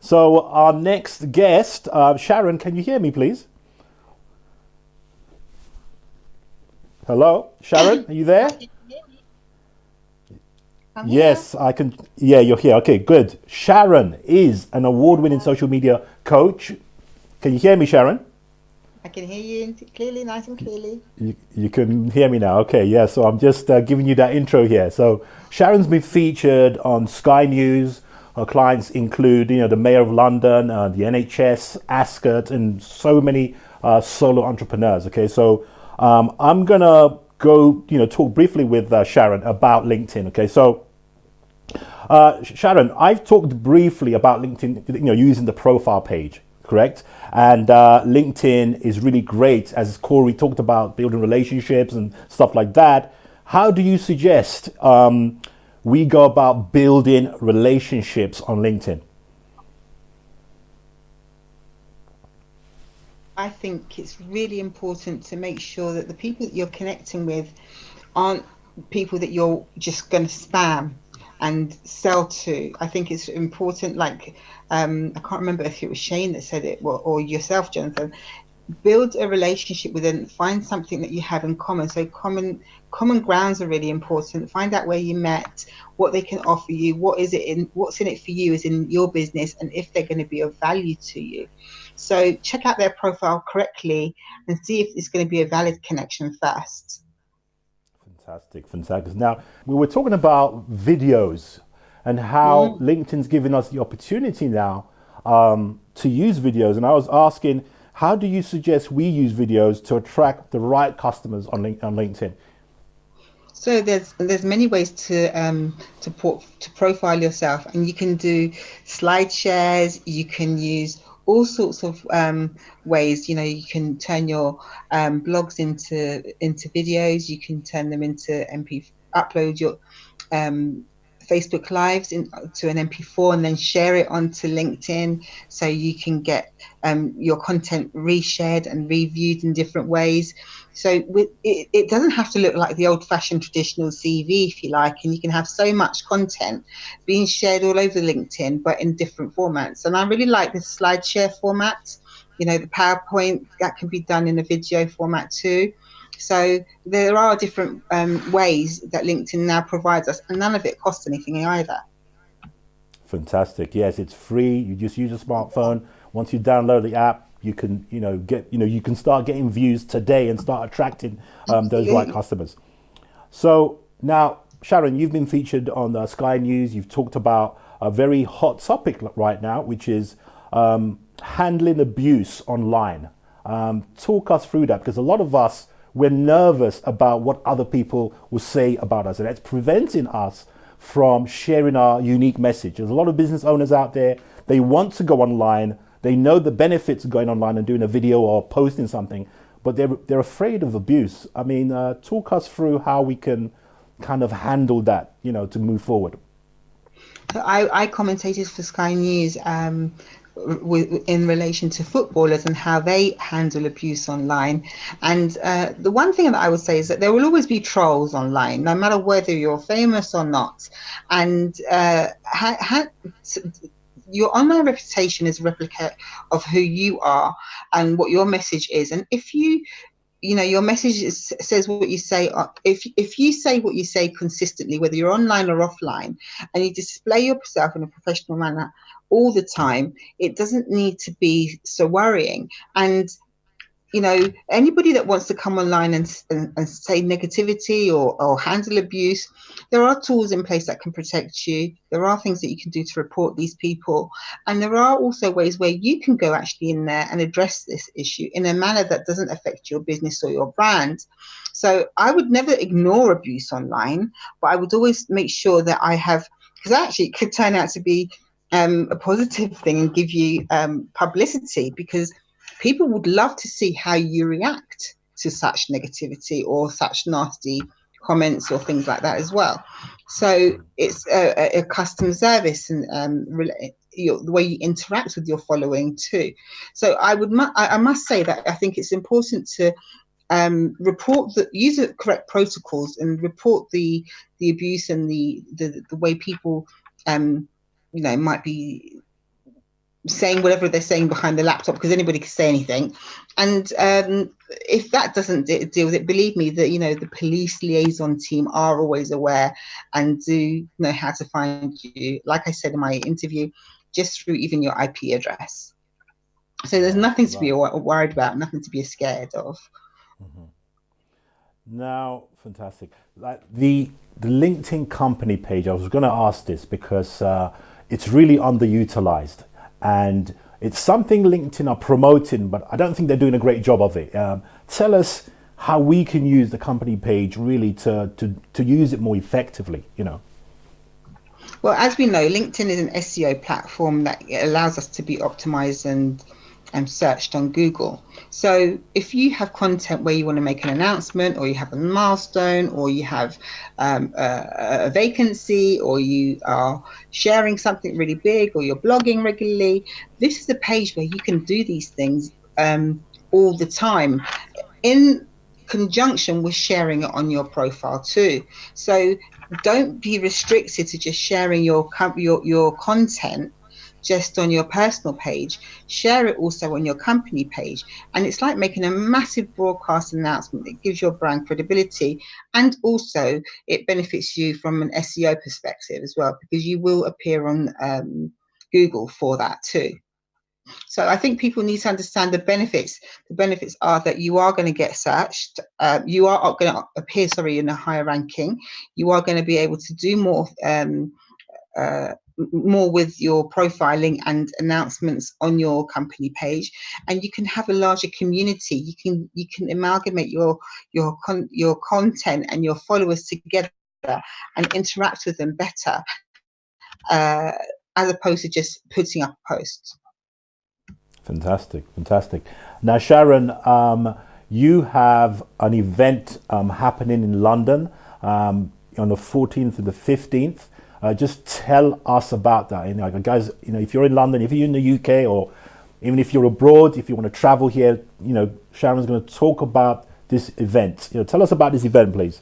So our next guest, Sharon, can you hear me, please? Hello, Sharon, are you there? I'm here. Yes, I can. Yeah, you're here. Okay, good. Sharon is an award-winning social media coach. Can you hear me, Sharon? I can hear you clearly, nice and clearly. You can hear me now. Okay, yeah. So I'm just giving you that intro here. So Sharon's been featured on Sky News. Her clients include, the Mayor of London, the NHS, Ascot, and so many solo entrepreneurs. Okay, so I'm gonna go, talk briefly with Sharon about LinkedIn. Okay, so Sharon, I've talked briefly about LinkedIn, using the profile page, correct? And LinkedIn is really great, as Corey talked about, building relationships and stuff like that. How do you suggest we go about building relationships on LinkedIn? I think it's really important to make sure that the people that you're connecting with aren't people that you're just going to spam and sell to. I think it's important, like, I can't remember if it was Shane that said it or yourself, Jonathan. Build a relationship with them, find something that you have in common. So common grounds are really important. Find out where you met, what they can offer you, what's in it for you is in your business, and if they're going to be of value to you. So check out their profile correctly and see if it's going to be a valid connection first. Fantastic, fantastic. Now, we were talking about videos and how Mm. LinkedIn's given us the opportunity now to use videos. And I was asking, how do you suggest we use videos to attract the right customers on LinkedIn? So there's many ways to profile yourself, and you can do slide shares. You can use all sorts of ways. You can turn your blogs into videos. You can turn them into MP, upload your um, Facebook Lives to an MP4 and then share it onto LinkedIn, so you can get your content reshared and reviewed in different ways. So it doesn't have to look like the old-fashioned traditional CV, if you like, and you can have so much content being shared all over LinkedIn, but in different formats. And I really like the slide share format. The PowerPoint that can be done in a video format too. So there are different ways that LinkedIn now provides us, and none of it costs anything either. Fantastic. Yes, it's free. You just use a smartphone. Once you download the app, you can, you can start getting views today and start attracting those right Absolutely. customers. So now, Sharon, you've been featured on Sky News. You've talked about a very hot topic right now, which is handling abuse online. Talk us through that, because a lot of us, we're nervous about what other people will say about us, and that's preventing us from sharing our unique message. There's a lot of business owners out there, they want to go online, they know the benefits of going online and doing a video or posting something, but they're afraid of abuse. I mean, talk us through how we can kind of handle that, to move forward. I commentated for Sky News in relation to footballers and how they handle abuse online. And the one thing that I would say is that there will always be trolls online, no matter whether you're famous or not. And your online reputation is a replica of who you are and what your message is. And if your message says what you say, if you say what you say consistently, whether you're online or offline, and you display yourself in a professional manner all the time, it doesn't need to be so worrying. And anybody that wants to come online and say negativity or handle abuse, there are tools in place that can protect you. There are things that you can do to report these people, and there are also ways where you can go actually in there and address this issue in a manner that doesn't affect your business or your brand. So I would never ignore abuse online, but I would always make sure that I have, because actually it could turn out to be a positive thing and give you publicity, because people would love to see how you react to such negativity or such nasty comments or things like that as well. So it's a custom service, and the way you interact with your following too. So I must say that I think it's important to use the correct protocols and report the abuse and the way people might be saying whatever they're saying behind the laptop, because anybody can say anything. And if that doesn't deal with it, believe me, that the police liaison team are always aware and do know how to find you. Like I said in my interview, just through even your IP address. So there's nothing to be worried about, nothing to be scared of. Now, fantastic. Like the LinkedIn company page, I was going to ask this because it's really underutilized, and it's something LinkedIn are promoting, but I don't think they're doing a great job of it. Tell us how we can use the company page really to use it more effectively. Well, as we know, LinkedIn is an SEO platform that allows us to be optimized and searched on Google. So if you have content where you want to make an announcement, or you have a milestone, or you have a vacancy, or you are sharing something really big, or you're blogging regularly, this is a page where you can do these things all the time, in conjunction with sharing it on your profile too. So don't be restricted to just sharing your content just on your personal page. Share it also on your company page, and it's like making a massive broadcast announcement that gives your brand credibility, and also it benefits you from an SEO perspective as well, because you will appear on Google for that too. So I think people need to understand the benefits. The benefits are that you are going to get searched. You are going to appear, in a higher ranking. You are going to be able to do more with your profiling and announcements on your company page, and you can have a larger community. You can amalgamate your content and your followers together and interact with them better, as opposed to just putting up posts. Fantastic. Now, Sharon, you have an event happening in London on the 14th and the 15th. Just tell us about that. Guys, if you're in London, if you're in the UK, or even if you're abroad, if you want to travel here, Sharon's going to talk about this event. Tell us about this event, please.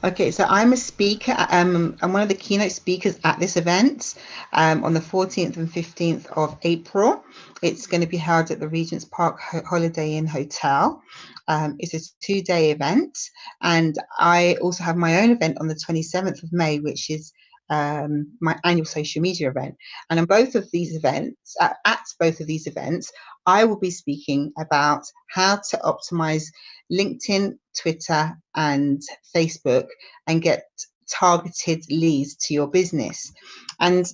Okay, so I'm a speaker. I'm one of the keynote speakers at this event on the 14th and 15th of April. It's going to be held at the Regent's Park Holiday Inn Hotel. It's a 2-day event, and I also have my own event on the 27th of May, which is my annual social media event. And on both of these events, at both of these events, I will be speaking about how to optimize LinkedIn, Twitter, and Facebook and get targeted leads to your business. And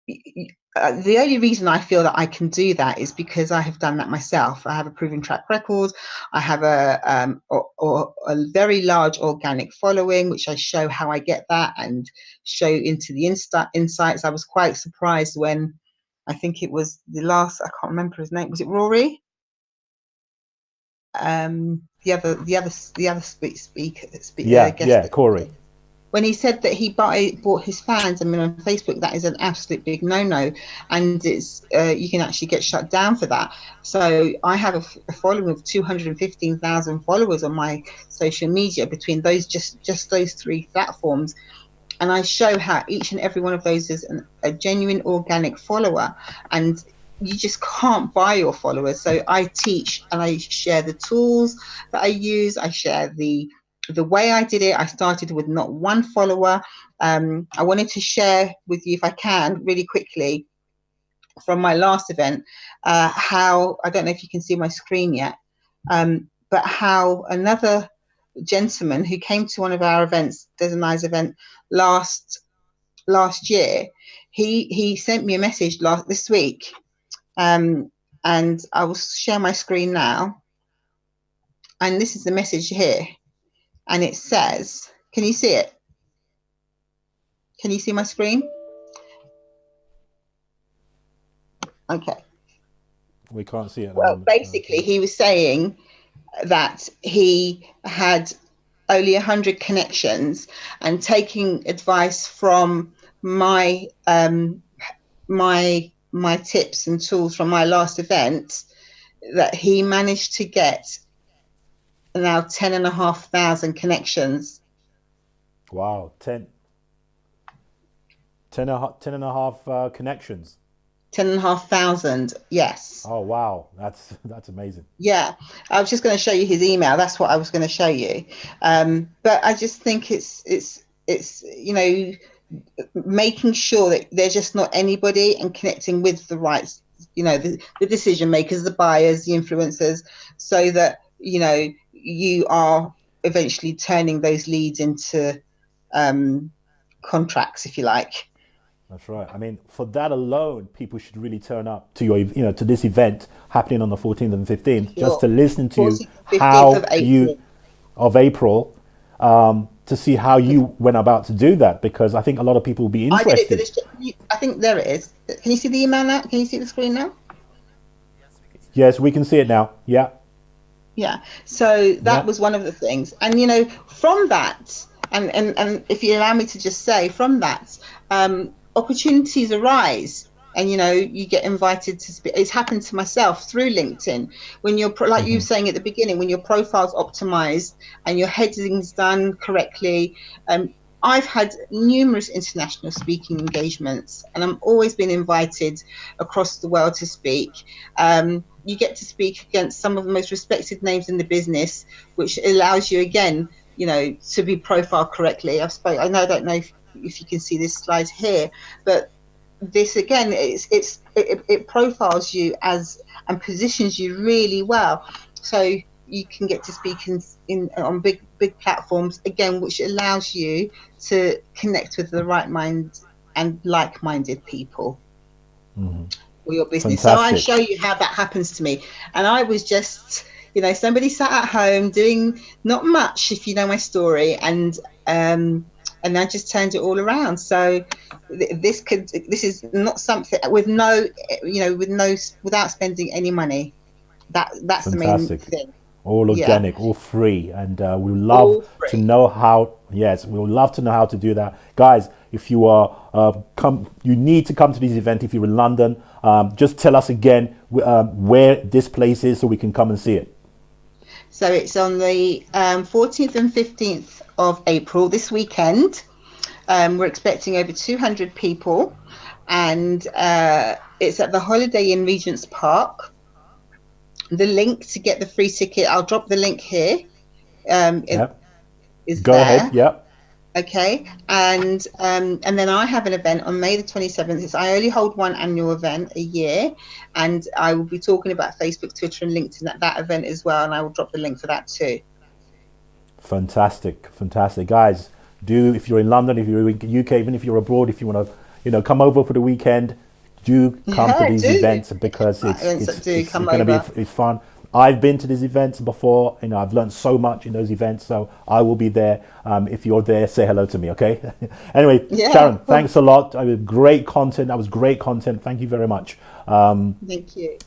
the only reason I feel that I can do that is because I have done that myself. I have a proven track record. I have a very large organic following, which I show how I get that and show into the insights. I was quite surprised when, I think it was I can't remember his name. Was it Rory? The other speaker, Corey. When he said that he bought his fans, on Facebook, that is an absolute big no-no, and it's you can actually get shut down for that. So I have a following of 215,000 followers on my social media between those just those 3 platforms, and I show how each and every one of those is a genuine organic follower, and you just can't buy your followers. So I teach and I share the tools that I use. I share the way I did it. I started with not 1 follower. I wanted to share with you, if I can, really quickly, from my last event, how, I don't know if you can see my screen yet, but how another gentleman who came to one of our events, Des and I's event last year, he sent me a message this week, and I will share my screen now, and this is the message here, and it says, can you see it? Can you see my screen? Okay. We can't see it. Well, basically, he was saying that he had only 100 connections, and taking advice from my my tips and tools from my last event, that he managed to get now 10,500 connections. Wow, 10 and a half connections. 10,500. Yes. Oh wow, that's amazing. Yeah. I was just going to show you his email. That's what I was going to show you. But I just think it's making sure that they're just not anybody, and connecting with the right, the decision makers, the buyers, the influencers, so that you are eventually turning those leads into contracts, if you like. That's right. I mean, for that alone, people should really turn up to to this event happening on the 14th and 15th, just Sure. to listen to 14th, 15th how of April. of April, to see how you went about to do that, because I think a lot of people will be I did it for interested. this. I think there it is. Can you see the email now? Can you see the screen now? Yes, we can see it now. Yeah, Yeah. So that yeah. was one of the things. And from that, and if you allow me to just say, from that, opportunities arise. And you get invited to speak. It's happened to myself through LinkedIn. When you're like you were Hmm. saying at the beginning, when your profile's optimized and your heading's done correctly. I've had numerous international speaking engagements, and I'm always been invited across the world to speak. You get to speak against some of the most respected names in the business, which allows you again, to be profiled correctly. I know, I don't know if you can see this slide here, but this again, it profiles you as, and positions you really well, so you can get to speak in on big platforms again, which allows you to connect with the right mind and like-minded people for your business. So I Fantastic. show you how that happens to me, and I was just somebody sat at home doing not much, if you know my story, and I just turned it all around. So this is not something with no, without spending any money. That's the main Fantastic. thing. All Yeah, organic, all free, and we would love all to free. know how. Yes, we would love to know how to do that, guys. If you are you need to come to this event. If you're in London, just tell us again where this place is, so we can come and see it. So it's on the 14th and 15th of April, this weekend. We're expecting over 200 people, and it's at the Holiday Inn Regent's Park. The link to get the free ticket, I'll drop the link here. It Yeah, is go ahead. there. Yeah, Okay, and then I have an event on May the 27th. I only hold one annual event a year, and I will be talking about Facebook, Twitter, and LinkedIn at that event as well, and I will drop the link for that too. fantastic, fantastic, guys. Do, if you're in London, if you're in UK, even if you're abroad, if you want to, come over for the weekend, do come to Yeah, these do. events, because Events that do it's come going to be over. it's fun. I've been to these events before. I've learned so much in those events, so I will be there. If you're there, say hello to me, okay? Anyway, Yeah, Sharon, thanks a lot. Great content. That was great content. Thank you very much. thank you.